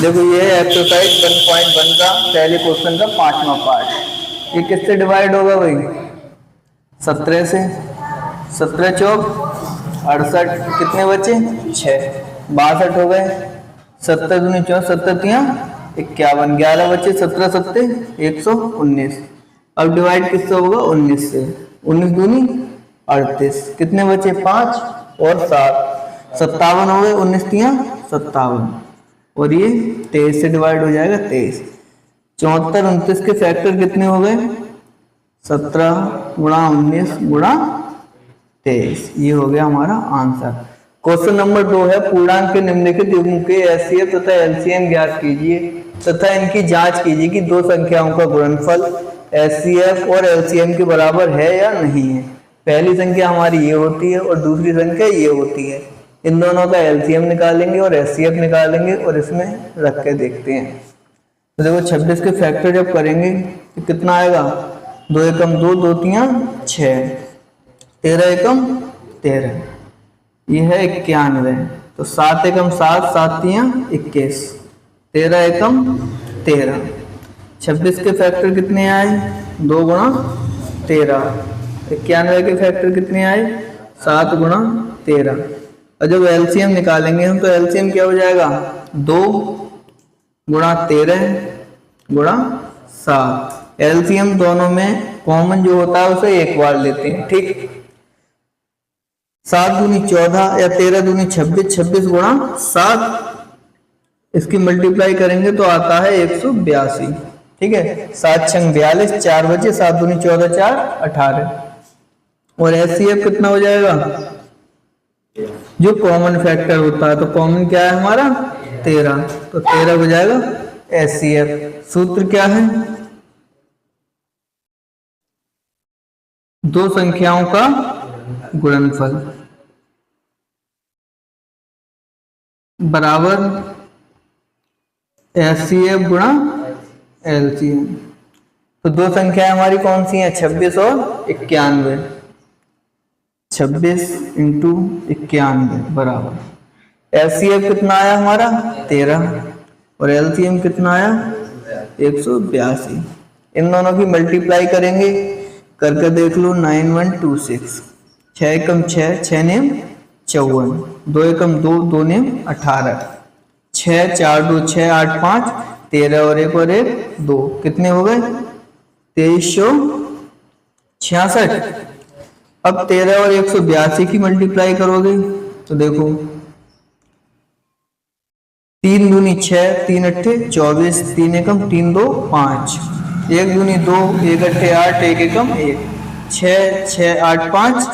देखो ये एक्सरसाइज 1.1 का पहले क्वेश्चन का 5वां पार्ट। ये किससे डिवाइड होगा भाई? 17 से। 17 चौक 68, कितने बचे? 6। 62 हो गए। 70 दूनी 4, 70 तिया 51, 11 बचे। 17 सत्ते 119। अब डिवाइड किससे होगा? 19 से। 19 दूनी 38, कितने बचे? 5 और 7, 57 हो गए। 19 तिया 57, और ये 23 से डिवाइड हो जाएगा। 23। 74 29 के फैक्टर कितने हो गए? 17 गुणा 19 गुणा 23। ये हो गया हमारा आंसर। क्वेश्चन नंबर 2 है, पूर्णांक के निम्नलिखित युग्म के एचसीएफ तथा एलसीएम ज्ञात कीजिए तथा इनकी जांच कीजिए कि दो संख्याओं का गुणनफल एचसीएफ और एलसीएम के बराबर है या नहीं है। पहली संख्या हमारी ये होती है और दूसरी संख्या ये होती है। इन दोनों का एलसीएम निकालेंगे और एचसीएफ निकालेंगे और इसमें रख के देखते हैं। तो देखो 26 के फैक्टर जब करेंगे तो कितना आएगा? 2 एकम 2, 2 तिया 6, 13 एकम 13, ये है 91। तो 7 एकम 7, 7 तिया 21, 13 एकम 13। 26 के फैक्टर कितने आए? 2 गुणा 13। 91 के फैक्टर कितने आए? 7 गुणा 13। और जब एलसीएम निकालेंगे हम तो एलसीएम क्या हो जाएगा? 2 गुणा 13 गुणा 7। एलसीएम दोनों में कॉमन जो होता है उसे एक बार लेते हैं, ठीक। 7 दूनी 14 या 13 दूनी 26, 26 गुणा 7, इसकी मल्टीप्लाई करेंगे तो आता है 182, ठीक है। 7 छंग 42, 4 बचे। 7 दूनी 14, 4 18। और एचसीएफ कितना हो जाएगा? जो कॉमन फैक्टर होता है, तो कॉमन क्या है हमारा? 13, तो 13 हो जाएगा एचसीएफ। सूत्र क्या है? दो संख्याओं का गुणनफल बराबर एचसीएफ गुणा एलसीएम। तो दो संख्याएं हमारी कौन सी हैं? 26 और 91। 26 इंटू 91 बराबर एचसीएफ कितना आया हमारा? 13, और एलसीएम कितना आया? 182। इन दोनों की मल्टीप्लाई करेंगे, करके देख लो। 9126, 6 एकम 6, 6 नेम 54, 2 एकम 2, 2 नेम 18, 6 4 2 6 8 5 13 और 1 और 1 2, कितने हो गए? 2366। अब 13 और 182 की मल्टीप्लाई करोगे तो देखो 3 दूनी 6, 3 अट्ठे 24, 3 एकम 3 2 5, 1 दूनी 2, 1 अट्ठे 8, 1 एकम 1, 6 6 8 5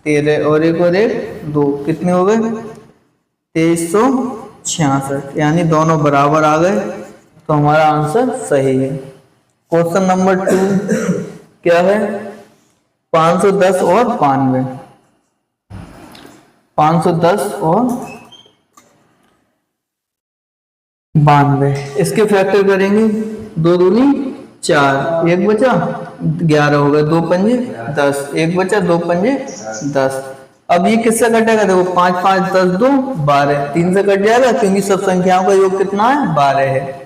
13 और 1 और 1 2, कितने हो गए? 2366। यानी दोनों बराबर आ गए, तो हमारा आंसर सही है। क्वेश्चन नंबर 2 क्या है? 510 और 92। 510 और 92, इसके फैक्टर करेंगे। 2 दूनी 4, 1 बचा 11 हो गए। 2 पंजे 10, 1 बचा 2 पंजे 10। अब ये किससे कटेगा? देखो 5 5 10 2 12, 3 से कट जाएगा क्योंकि सब संख्याओं का योग कितना है? 12 है।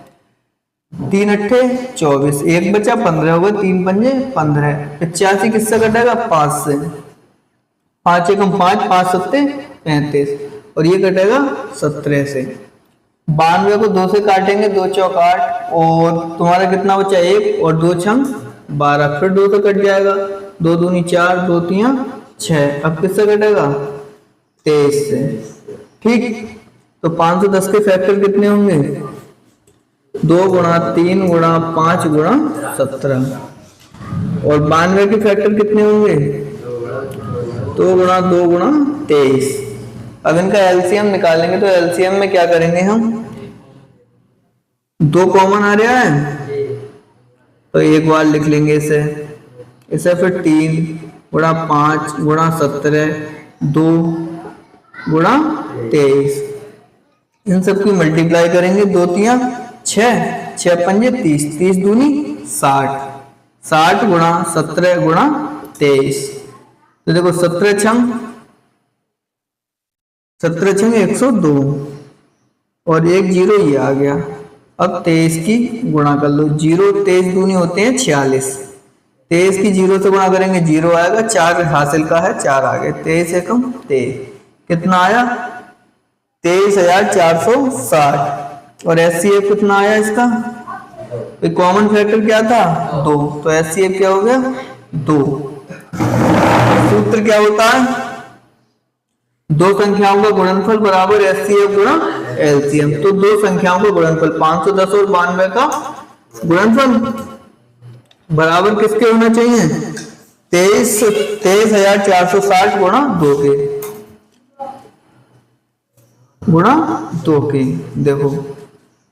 3 अट्ठे 24, 1 बचा 15 हो गए। 3 पंजे 15। 85 किससे कटेगा? 5 से। 5 एकम 5, 5 सत्ते 35, और ये कटेगा 17 से। 92 को 2 से काटेंगे, 2 चौक 8, और तुम्हारा कितना बचा? 1 और 2 छंग 12, फिर 2 से कट जाएगा। 2 दूनी 4, 2 तिया 6। अब किससे कटेगा? 23 से, ठीक। तो 510 के फैक्टर कितने होंगे? 2 गुणा 3 गुणा 5 गुणा 17। और 92 के फैक्टर कितने होंगे? 2 गुणा 2 गुणा 23। अब इनका एलसीएम निकालेंगे, तो एलसीएम में क्या करेंगे हम? 2 कॉमन आ रहा है तो एक बार लिख लेंगे इसे। फिर 3 गुणा 5 गुणा 17, 2 गुणा 23, इन सब की मल्टीप्लाई करेंगे। 2 तिया 6, 6 पंजे 30, 30 दूनी 60, 60 गुणा 17 गुणा 23। तो देखो 17 छंग 17 छंग 102 और एक जीरो ये आ गया। अब 23 की गुणा कर लो, जीरो 23 दूनी होते हैं 46, 23 की जीरो से गुणा करेंगे जीरो आएगा, 4 हासिल का है 4 आ गए, 23 एकम 23 कितना आया 23,460। और एचसीएफ कितना आया इसका, कॉमन फैक्टर क्या था 2, तो एचसीएफ क्या हो गया 2। सूत्र क्या होता है, दो संख्याओं का गुणनफल बराबर एचसीएफ गुणा एलसीएम। तो दो संख्याओं का गुणनफल 510 और 92 का गुणनफल बराबर किसके होना चाहिए 23,460 गुणा 2 के, गुणा 2 के। देखो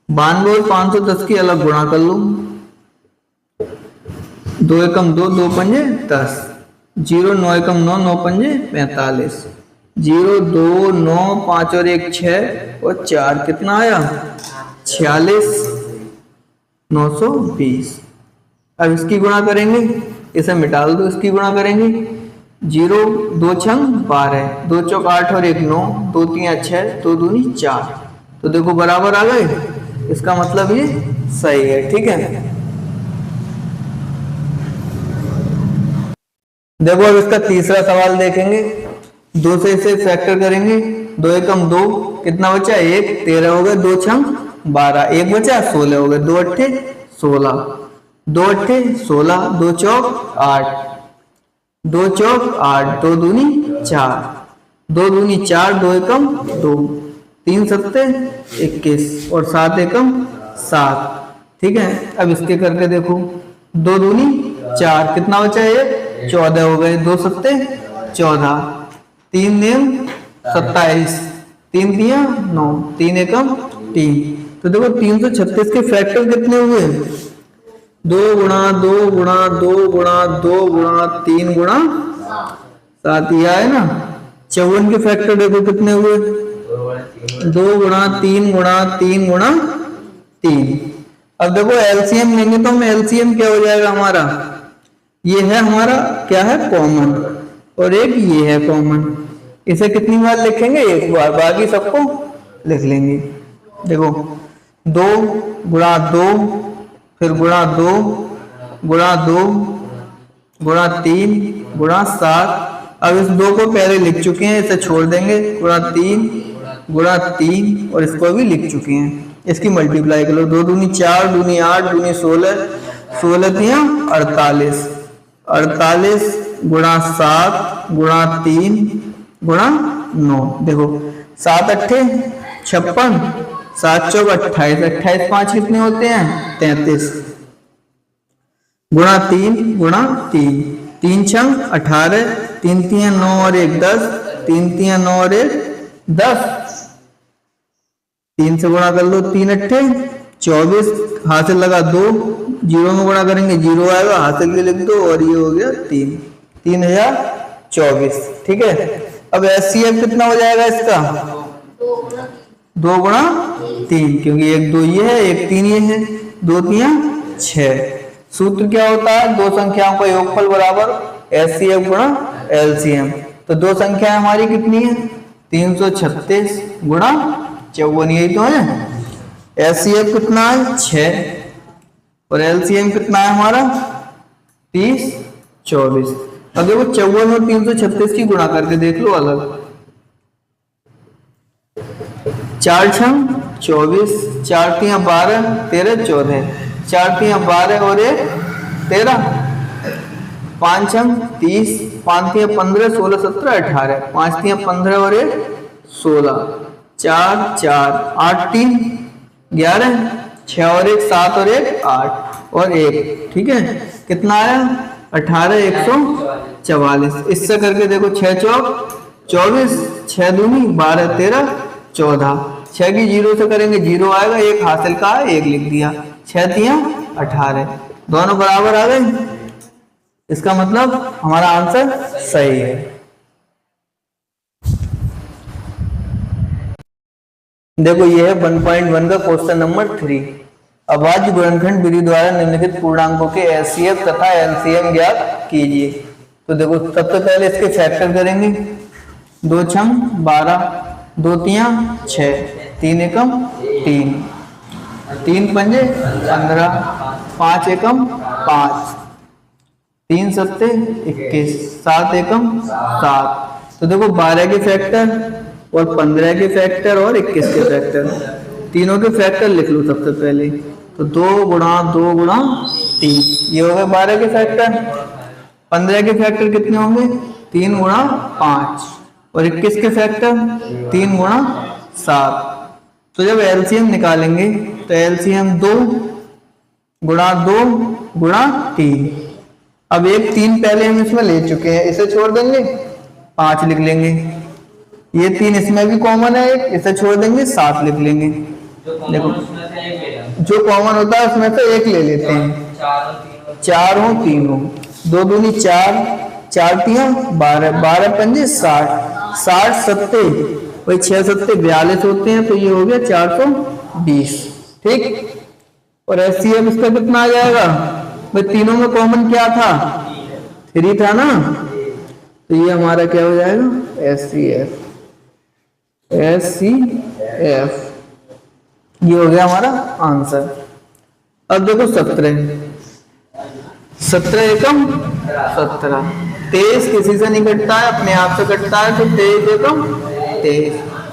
92 और 510 की अलग गुणा कर लो, 2 एकम 2, 2 पंजे 10, 0 9 एकम 9, 9 पंजे 45, 0 2 9 5 और 1 6 और 4 कितना आया 46,920। अब इसकी गुणा करेंगे, इसे मिटा दो, इसकी गुणा करेंगे, 0 2 छंग 12, 2 चौक 8 और 1 9, 2 3 6, 2 दूनी 4। तो देखो बराबर आ गए, इसका मतलब ये सही है। ठीक है, देखो अब इसका तीसरा सवाल देखेंगे, 2 से इसे फैक्टर करेंगे, 2 एकम 2 कितना बचा 1, 13 हो गए, 2 छंग 12, 1 बचा 16 हो गए, 2 अट्ठे 16, 2 अट्ठे 16, 2 चौक 8, 2 चौक 8, 2 दूनी 4, 2 दूनी 4, 2 एकम 2, 3 सत्ते 21 और 7 एकम 7। ठीक है, अब इसके करके देखो, 2 दूनी 4 कितना बचा 1, 14 हो गए, 2 सत्ते 14, 3 नेम 27, 3 दिया 9, 3 एकम 3। तो देखो 336 के फैक्टर कितने हुए, 2 गुणा 2 गुणा 2 गुणा 2 गुणा 3 गुणा 7, यह है ना। 54 के फैक्टर देखो कितने हुए, 2 गुणा 3 गुणा 3 गुणा 3। अब देखो एलसीएम लेंगे तो हम एलसीएम क्या हो जाएगा हमारा, ये है हमारा क्या है कॉमन, और एक ये है कॉमन, इसे कितनी बार लिखेंगे एक बार, बाकी सबको लिख लेंगे। देखो 2 गुणा 2 फिर गुणा 2 गुणा 2 गुणा 3 गुणा 7। अब इस 2 को पहले लिख चुके हैं, इसे छोड़ देंगे, गुणा 3 गुणा 3 और इसको भी लिख चुके हैं। इसकी मल्टीप्लाई कर लो, 2 दूनी 4, दूनी 8, दूनी 16, 16 दिया 48, 48 गुणा 7 गुणा 3 गुणा 9। देखो 7 अट्ठे 56, 7 चौक 28, 28 5 कितने होते हैं 33, गुणा 3 गुणा 3, 3 छंग 18, 3 3 9 और 1 10, 3 3 9 और 1 10, 3 से गुणा कर लो, 3 अट्ठे 24, हासिल लगा 2, जीरो में गुणा करेंगे जीरो आएगा, हासिल के लिख दो, और ये हो गया 3, 3024। ठीक है, अब एचसीएफ कितना हो जाएगा इसका 2 गुणा 3, क्योंकि 1 2 ये है 1 3 ये है, 2 3 6। सूत्र क्या होता है, दो संख्याओं का योगफल बराबर एचसीएफ गुणा एलसीएम। तो दो संख्या हमारी कितनी है 336 गुणा 54, यही तो है। एचसीएफ कितना है 6 और एलसीएम कितना है हमारा 30 24। अब देखो 54 और 336 की गुणा करके देख लो अलग, 4 छंग 24, 4 3 12, 13 14, 4 3 12 और 1 13, 5 छंग 30, 5 3 15, 16 17 18, 5 3 15 और 1 16, 4 4 8 3 11, 6 और 1 7 और 1 8 और 1। ठीक है, कितना आया 18 144। इससे करके देखो 6 चौक 24, 6 दूनी 12 13 14, 6 की जीरो से करेंगे जीरो आएगा, 1 हासिल का है 1 लिख दिया, 6 3 18, दोनों बराबर आ गए। इसका मतलब हमारा आंसर सही है। देखो ये है 1.1 का क्वेश्चन नंबर 3। अभाज्य गुणनखंड विधि द्वारा निम्नलिखित पूर्णांकों के एचसीएफ तथा एलसीएम ज्ञात कीजिए। तो देखो सबसे पहले इसके फैक्टर करेंगे, 2 छंग 12, 2 तिया 6, 3 एकम 3, 3 पंजे 15, 5 एकम 5, 3 सत्ते 21, 7 एकम 7। तो देखो 12 के फैक्टर और 15 के फैक्टर और 21 के फैक्टर, तीनों के फैक्टर लिख लो सबसे पहले। तो 2 गुणा 2 गुणा 3, ये हो गए 12 के फैक्टर। 15 के फैक्टर कितने होंगे? 3 गुणा 5, और 21 के फैक्टर 3 गुणा 7। तो जब एलसीएम निकालेंगे तो एलसीएम 2 गुणा 2 गुणा 3। अब एक 3 पहले हम इसमें ले चुके हैं, इसे छोड़ देंगे 5 लिख लेंगे। ये 3 इसमें भी कॉमन है, एक इसे छोड़ देंगे 7 लिख लेंगे। देखो जो कॉमन होता है उसमें से एक ले लेते हैं। 4 हो 3 हो, 2 दूनी 4, 4 तिया 12, 12 पंजे 60, 60 सत्ते वही 6 सत्ते 42 होते हैं, तो ये हो गया 420। ठीक, और एचसीएफ इसका कितना आ जाएगा भाई? तीनों में कॉमन क्या था? 3 था ना, तो ये हमारा क्या हो जाएगा? एचसीएफ। एचसीएफ ये हो गया हमारा आंसर। अब देखो 17, 17 एकम 17, 23 किसी से नहीं कटता है, अपने आप से कटता है, तो 23 एकम 23।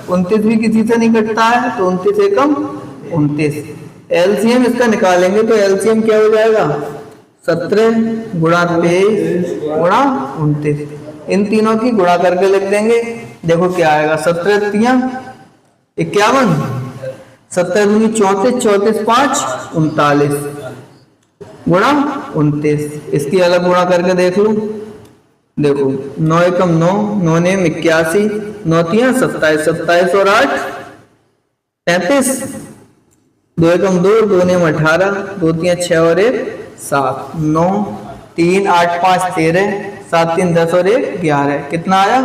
29 भी किसी से नहीं कटता है, तो 29 एकम 29। एलसीएम इसका निकालेंगे तो एलसीएम क्या हो जाएगा? 17 गुणा 23 गुणा 29, इन तीनों की गुणा करके लिख देंगे। देखो क्या आएगा? 17 तिया 51, 17 दूनी 34, 34 5 39 गुणा 29। इसकी अलग गुणा करके देख लो। देखो 9 एकम 9, 9 ने 81, 9 तिया 27, 27 और 8 33, 2 एकम 2, 2 ने 18, 2 तिया 6 और 1 7, 9 3 8 5 13, 7 3 10 और 1 11, कितना आया?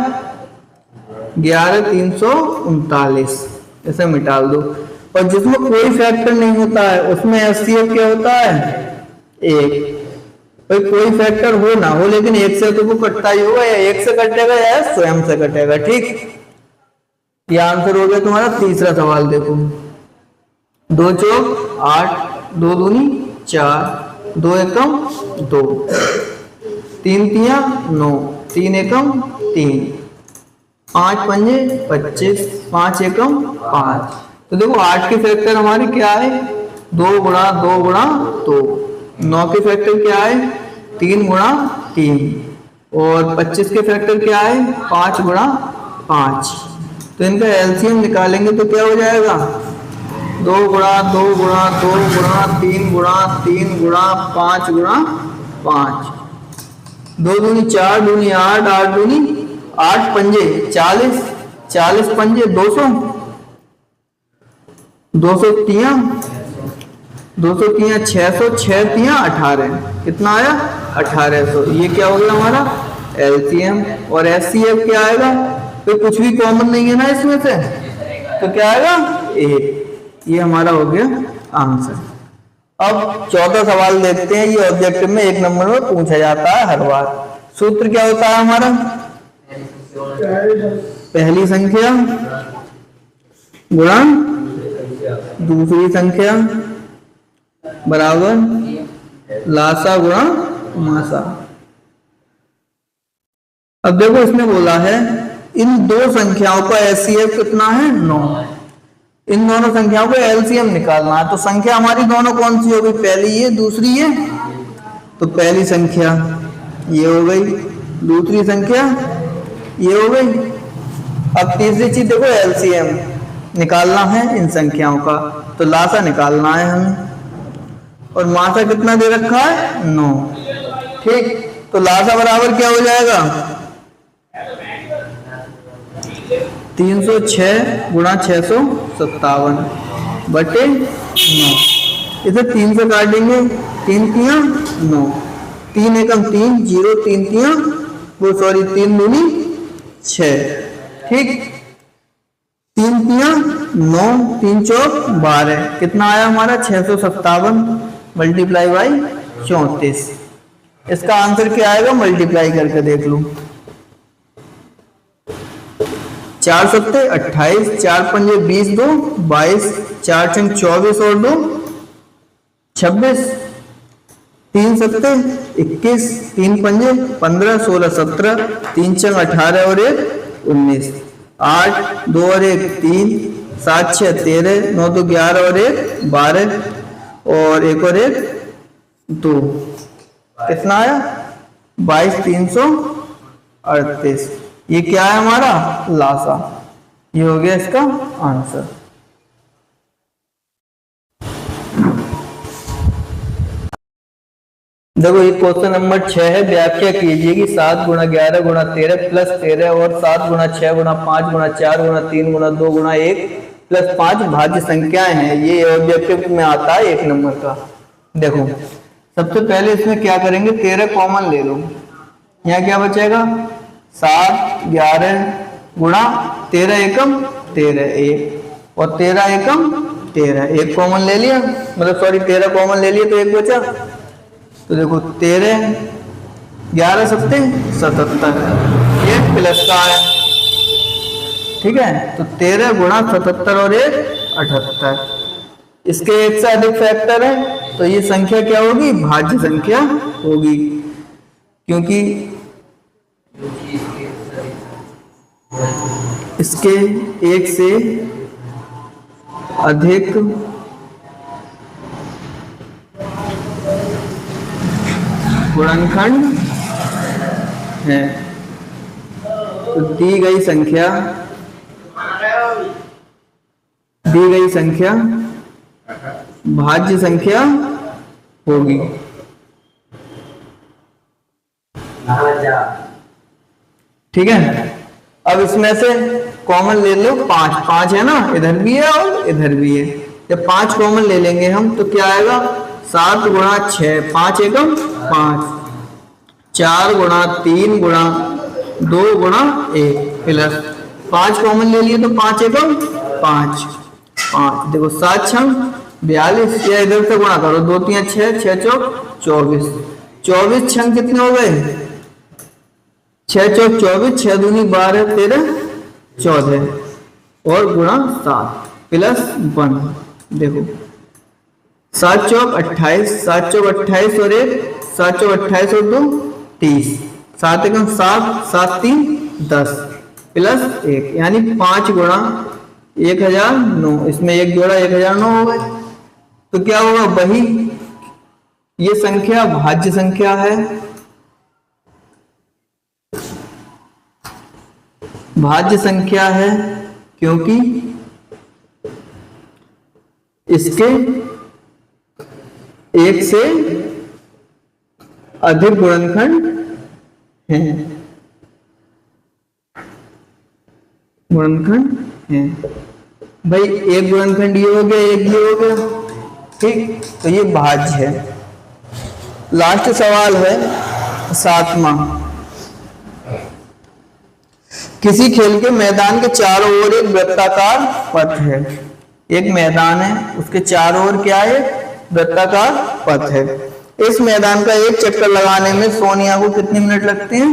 11 339। इसे मिटा दो। और जिसमें कोई फैक्टर नहीं होता है उसमें एचसीएफ क्या होता है? 1। भाई कोई फैक्टर हो ना हो, लेकिन 1 से तो वो कटता ही होगा, या 1 से कटेगा या स्वयं से कटेगा। ठीक, ये आंसर हो गया तुम्हारा तीसरा सवाल। देखो 2 चौक 8, 2 दूनी 4, 2 एकम 2, 3 तिया 9, 3 एकम 3, 5 पंजे 25, 5 एकम 5। तो देखो 8 के फैक्टर हमारे क्या है? 2 गुणा 2 गुणा 2। 9 के फैक्टर क्या है? 3 गुणा 3। और 25 के फैक्टर क्या है? 5 गुणा 5। तो इनका एलसीएम निकालेंगे तो क्या हो जाएगा? 2 गुणा 2 गुणा 2 गुणा 3 गुणा 3 गुणा 5 गुणा 5। 2 दूनी 4, दूनी 8, 8 दूनी 8 पंजे 40, 40 पंजे 200, 200 तिया 600, 6 तिया 18, कितना आया? 1800। ये क्या हो गया हमारा? एलसीएम। और एचसीएफ क्या आएगा? तो कुछ भी कॉमन नहीं है ना इसमें से, तो क्या आएगा? 1। ये हमारा हो गया आंसर। अब चौथा सवाल देखते हैं। ये ऑब्जेक्टिव में 1 नंबर में पूछा जाता है हर बार। सूत्र क्या होता है हमारा? पहली संख्या गुणा दूसरी संख्या बराबर लासा गुणा मासा। अब देखो इसमें बोला है इन दो संख्याओं का एचसीएफ कितना है? 9। इन दोनों संख्याओं को एलसीएम निकालना है। तो संख्या हमारी दोनों कौन सी हो गई? पहली ये, दूसरी ये। तो पहली संख्या ये हो गई, दूसरी संख्या ये हो गई। अब तीसरी चीज देखो, एलसीएम निकालना है इन संख्याओं का, तो लासा निकालना है हमें। और मासा कितना दे रखा है? 9। ठीक, तो लासा बराबर क्या हो जाएगा? 306 गुणा 657 बटे 9। इसे 3 से काटेंगे, 3 तिया 9, 3 एकम 3, 0 3 तिया वो सॉरी 3 दूनी 6। ठीक, 3 तिया 9, 3 चौक 12, कितना आया हमारा? 657 मल्टीप्लाई बाई 34। इसका आंसर क्या आएगा? मल्टीप्लाई करके देख लो। 4 सत्ते 28, 4 पंजे 20, 2 22, 4 छंग 24 और 2 26, 3 सत्ते 21, 3 पंजे 15, 16 17, 3 छंग 18 और 1 19, 8 2 और 1 3, 7 6 13, 9 2 11 और 1 12 और 1 और 1 2, कितना आया 22 338। ये क्या है हमारा लासा, ये हो गया इसका आंसर। देखो ये क्वेश्चन नंबर 6 है। व्याख्या कीजिए कि 7 गुणा 11 गुणा 13 प्लस 13 और 7 गुणा 6 गुणा 5 गुणा 4 गुणा 3 गुणा 2 गुणा 1 प्लस 5 भाज्य संख्याएं हैं। ये ऑब्जेक्टिव में आता है 1 नंबर का। देखो सबसे पहले इसमें क्या करेंगे, 13 कॉमन ले लो, यहाँ क्या बचेगा 7 11 गुणा 13 एकम 13 1 और 13 एकम 13, 1 कॉमन ले लिया, मतलब सॉरी 13 कॉमन ले लिया तो 1 बचा। तो देखो 13 11 सत्ते 77, ये प्लस का है, ठीक है। तो 13 गुणा 77 और 1 78, इसके एक से अधिक फैक्टर है तो ये संख्या क्या होगी, भाज्य संख्या होगी, क्योंकि इसके एक से अधिक गुणनखंड है तो दी गई संख्या भाज्य संख्या होगी। ठीक है, अब इसमें से कॉमन ले लो 5, 5 है ना, इधर भी है और इधर भी है। जब 5 कॉमन ले लेंगे हम तो क्या आएगा 7 गुणा 6 5 एकम 5, 4 गुणा 3 गुणा 2 गुणा 1 प्लस 5 कॉमन ले लिए तो 5 एकम 5 5, देखो 7 छंग 42, या इधर से गुणा करो 2 3 6 6 चौक 24, 24 छंग कितने हो गए 6 चौक 24, 6 दूनी 12 13 14 और गुणा 7 प्लस 1, देखो 7 चौक 28, 7 चौक 28 और 1 7 चौक 28 और 2 30, 7 एकम 7 7 3 10 प्लस 1, यानी 5 गुणा 1009, इसमें 1 जोड़ा 1009 हो गए। तो क्या होगा, वही ये संख्या भाज्य संख्या है, भाज्य संख्या है क्योंकि इसके एक से अधिक गुणनखंड हैं, गुणनखंड हैं। भाई एक गुणनखंड ये हो गया, एक ये हो गया, ठीक, तो ये भाज्य है। लास्ट सवाल है 7वां। किसी खेल के मैदान के चारों ओर एक वृत्ताकार पथ है, एक मैदान है उसके चारों ओर क्या है, वृत्ताकार पथ है। इस मैदान का एक चक्कर लगाने में सोनिया को कितने मिनट लगते हैं,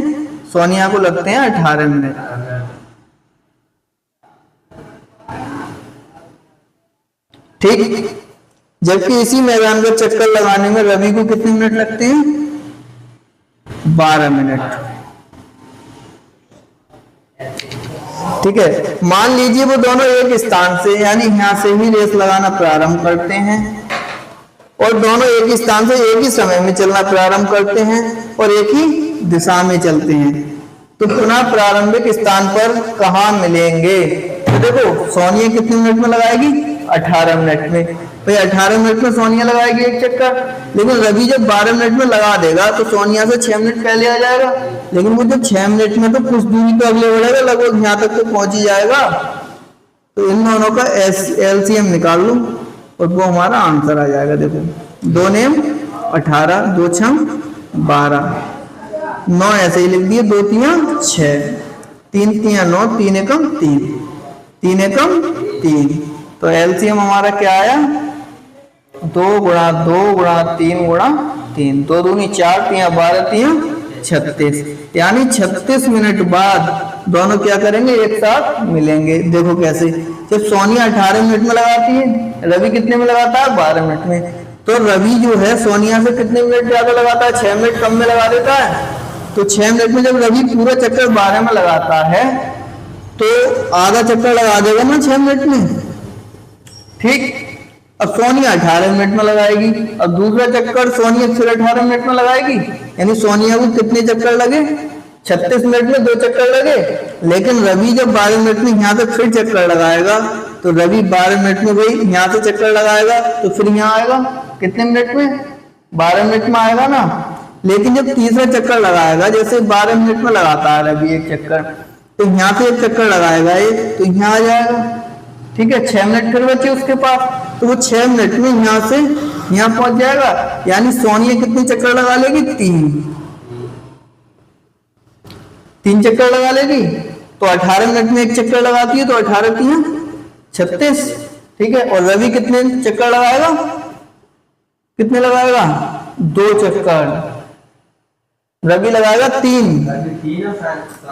सोनिया को लगते हैं 18 मिनट। ठीक, जबकि इसी मैदान का चक्कर लगाने में रवि को कितने मिनट लगते हैं, 12 मिनट। ठीक है, मान लीजिए वो दोनों एक स्थान से यानी यहां से ही रेस लगाना प्रारंभ करते हैं और दोनों एक स्थान से एक ही समय में चलना प्रारंभ करते हैं और एक ही दिशा में चलते हैं, तो पुनः प्रारंभिक स्थान पर कहां मिलेंगे। तो देखो सोनिया कितने मिनट में लगाएगी, 18 मिनट में। भाई 18 मिनट में सोनिया लगाएगी एक चक्कर, लेकिन रवि जब 12 मिनट में लगा देगा तो सोनिया से 6 मिनट पहले आ जाएगा, लेकिन वो जब 6 मिनट में तो कुछ दूरी तो अगले बढ़ेगा, लगभग यहाँ तक तो पहुंच ही जाएगा। तो इन दोनों का एलसीएम निकाल लो और वो हमारा आंसर आ जाएगा। देखो 2 नेम 18, 2 छम 12, 9 ऐसे ही लिख दिए, 2 3 6, 3 3 9, 3 एकम 3, 3 एकम 3। तो एलसीएम हमारा क्या आया, 2 गुणा 2 गुणा 3 गुणा 3, 2 दूनी 4, 3 12, 3 36, यानी 36 मिनट बाद दोनों क्या करेंगे, एक साथ मिलेंगे। देखो कैसे, जब सोनिया 18 मिनट में लगाती है, रवि कितने में लगाता है, 12 मिनट में। तो रवि जो है सोनिया से कितने मिनट ज्यादा लगाता है, 6 मिनट कम में लगा देता है। तो 6 मिनट में जब रवि पूरा चक्कर 12 में लगाता है तो आधा चक्कर लगा देगा ना 6 मिनट में, ठीक। अब सोनिया 18 मिनट में लगाएगी, अब दूसरा चक्कर सोनिया फिर 18 मिनट में लगाएगी, यानी सोनिया को कितने चक्कर लगे, 36 मिनट में 2 चक्कर लगे। लेकिन रवि जब 12 मिनट में यहाँ से फिर चक्कर लगाएगा, तो रवि 12 मिनट में वही यहाँ से चक्कर लगाएगा, तो फिर यहाँ आएगा कितने मिनट में, 12 मिनट में आएगा ना। लेकिन जब तीसरा चक्कर लगाएगा, जैसे 12 मिनट में लगाता है रवि एक चक्कर, तो यहाँ से एक चक्कर लगाएगा एक, तो यहाँ आ जाएगा, ठीक है। 6 मिनट फिर बचे उसके पास, तो वो 6 मिनट में यहाँ से यहाँ पहुंच जाएगा, यानी सोनिया कितने चक्कर लगा लेगी, 3 चक्कर लगा लेगी। तो 18 मिनट में एक चक्कर लगाती है, तो 18 3 36, ठीक है। और रवि कितने चक्कर लगाएगा, कितने लगाएगा, 2 चक्कर। रवि लगाएगा 3,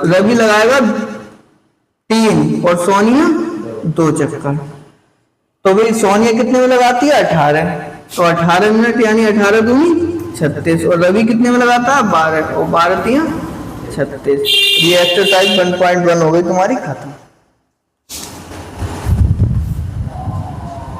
रवि लगाएगा 3 और सोनिया 2 चक्कर। तो भाई सोनिया कितने में लगाती है, 18, तो 18 मिनट यानी 18 दूनी 36, और रवि कितने में लगाता है, 12, और 12 3 36। ये एक्सरसाइज 1.1 हो गई तुम्हारी खत्म।